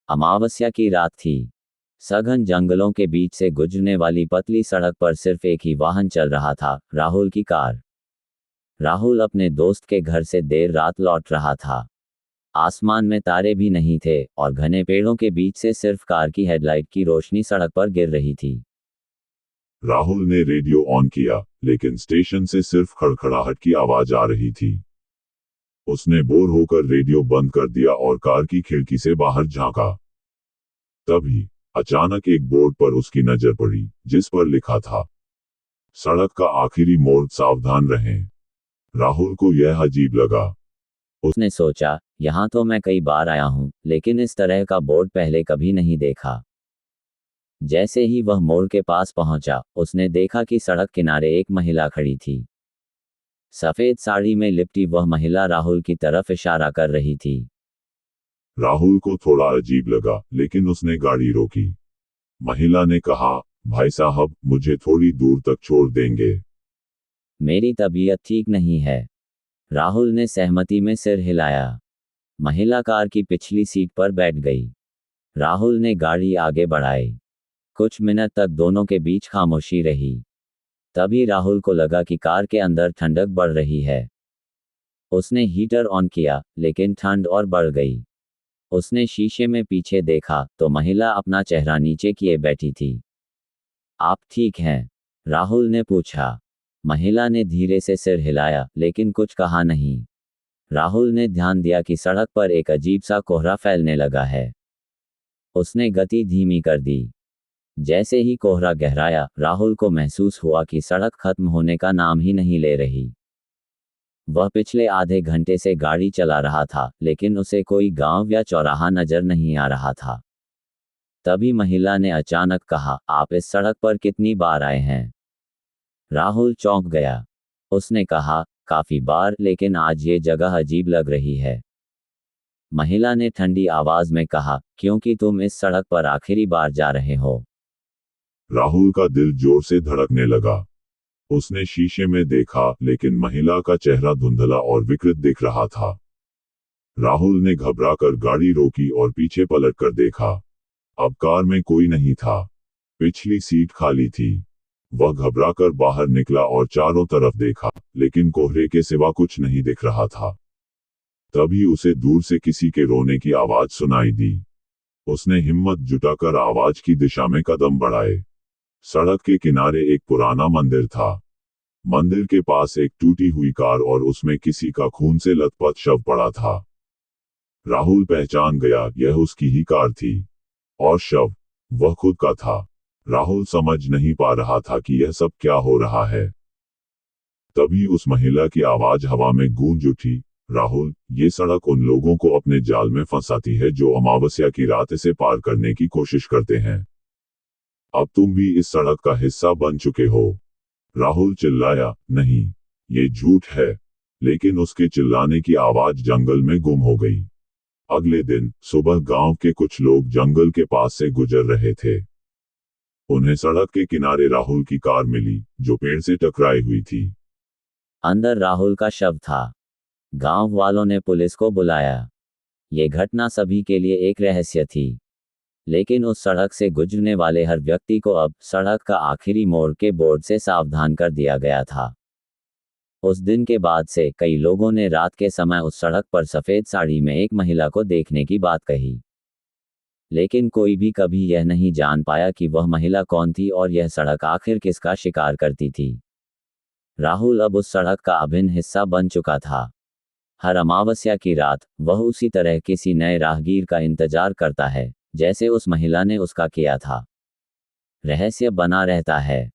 अमावस्या की रात थी। सघन जंगलों के बीच से गुजरने वाली पतली सड़क पर सिर्फ एक ही वाहन चल रहा था, राहुल की कार। राहुल अपने दोस्त के घर से देर रात लौट रहा था। आसमान में तारे भी नहीं थे और घने पेड़ों के बीच से सिर्फ कार की हेडलाइट की रोशनी सड़क पर गिर रही थी। राहुल ने रेडियो ऑन किया, लेकिन स्टेशन से सिर्फ खड़खड़ाहट की आवाज आ रही थी। उसने बोर होकर रेडियो बंद कर दिया और कार की खिड़की से बाहर झांका। तभी अचानक एक बोर्ड पर उसकी नजर पड़ी, जिस पर लिखा था, सड़क का आखिरी मोड़, सावधान रहें। राहुल को यह अजीब लगा। उसने सोचा, यहाँ तो मैं कई बार आया हूँ, लेकिन इस तरह का बोर्ड पहले कभी नहीं देखा। जैसे ही वह मोड़ के पास पहुंचा, उसने देखा कि सड़क किनारे एक महिला खड़ी थी। सफेद साड़ी में लिपटी वह महिला राहुल की तरफ इशारा कर रही थी। राहुल को थोड़ा अजीब लगा, लेकिन उसने गाड़ी रोकी। महिला ने कहा, भाई साहब, मुझे थोड़ी दूर तक छोड़ देंगे? मेरी तबीयत ठीक नहीं है। राहुल ने सहमति में सिर हिलाया। महिला कार की पिछली सीट पर बैठ गई। राहुल ने गाड़ी आगे बढ़ाई। कुछ मिनट तक दोनों के बीच खामोशी रही। तभी राहुल को लगा कि कार के अंदर ठंडक बढ़ रही है। उसने हीटर ऑन किया, लेकिन ठंड और बढ़ गई। उसने शीशे में पीछे देखा तो महिला अपना चेहरा नीचे किए बैठी थी। आप ठीक हैं? राहुल ने पूछा। महिला ने धीरे से सिर हिलाया, लेकिन कुछ कहा नहीं। राहुल ने ध्यान दिया कि सड़क पर एक अजीब सा कोहरा फैलने लगा है। उसने गति धीमी कर दी। जैसे ही कोहरा गहराया, राहुल को महसूस हुआ कि सड़क खत्म होने का नाम ही नहीं ले रही। वह पिछले आधे घंटे से गाड़ी चला रहा था, लेकिन उसे कोई गांव या चौराहा नजर नहीं आ रहा था। तभी महिला ने अचानक कहा, आप इस सड़क पर कितनी बार आए हैं? राहुल चौंक गया। उसने कहा, काफी बार, लेकिन आज ये जगह अजीब लग रही है। महिला ने ठंडी आवाज में कहा, क्योंकि तुम इस सड़क पर आखिरी बार जा रहे हो। राहुल का दिल जोर से धड़कने लगा। उसने शीशे में देखा, लेकिन महिला का चेहरा धुंधला और विकृत दिख रहा था। राहुल ने घबराकर गाड़ी रोकी और पीछे पलटकर देखा। अब कार में कोई नहीं था। पिछली सीट खाली थी। वह घबराकर बाहर निकला और चारों तरफ देखा, लेकिन कोहरे के सिवा कुछ नहीं दिख रहा था। तभी उसे दूर से किसी के रोने की आवाज सुनाई दी। उसने हिम्मत जुटाकर आवाज की दिशा में कदम बढ़ाए। सड़क के किनारे एक पुराना मंदिर था। मंदिर के पास एक टूटी हुई कार और उसमें किसी का खून से लथपथ शव पड़ा था। राहुल पहचान गया, यह उसकी ही कार थी। और शव, वह खुद का था। राहुल समझ नहीं पा रहा था कि यह सब क्या हो रहा है। तभी उस महिला की आवाज हवा में गूंज उठी, राहुल, ये सड़क उन लोगों को अपने जाल में फंसाती है जो अमावस्या की रात इसे पार करने की कोशिश करते हैं। अब तुम भी इस सड़क का हिस्सा बन चुके हो। राहुल चिल्लाया, नहीं, ये झूठ है। लेकिन उसके चिल्लाने की आवाज जंगल में गुम हो गई। अगले दिन सुबह गांव के कुछ लोग जंगल के पास से गुजर रहे थे। उन्हें सड़क के किनारे राहुल की कार मिली, जो पेड़ से टकराई हुई थी। अंदर राहुल का शव था। गांव वालों ने पुलिस को बुलाया। ये घटना सभी के लिए एक रहस्य थी। लेकिन उस सड़क से गुजरने वाले हर व्यक्ति को अब सड़क का आखिरी मोड़ के बोर्ड से सावधान कर दिया गया था। उस दिन के बाद से कई लोगों ने रात के समय उस सड़क पर सफेद साड़ी में एक महिला को देखने की बात कही। लेकिन कोई भी कभी यह नहीं जान पाया कि वह महिला कौन थी और यह सड़क आखिर किसका शिकार करती थी। राहुल अब उस सड़क का अभिन्न हिस्सा बन चुका था। हर अमावस्या की रात वह उसी तरह किसी नए राहगीर का इंतजार करता है, जैसे उस महिला ने उसका किया था। रहस्य बना रहता है।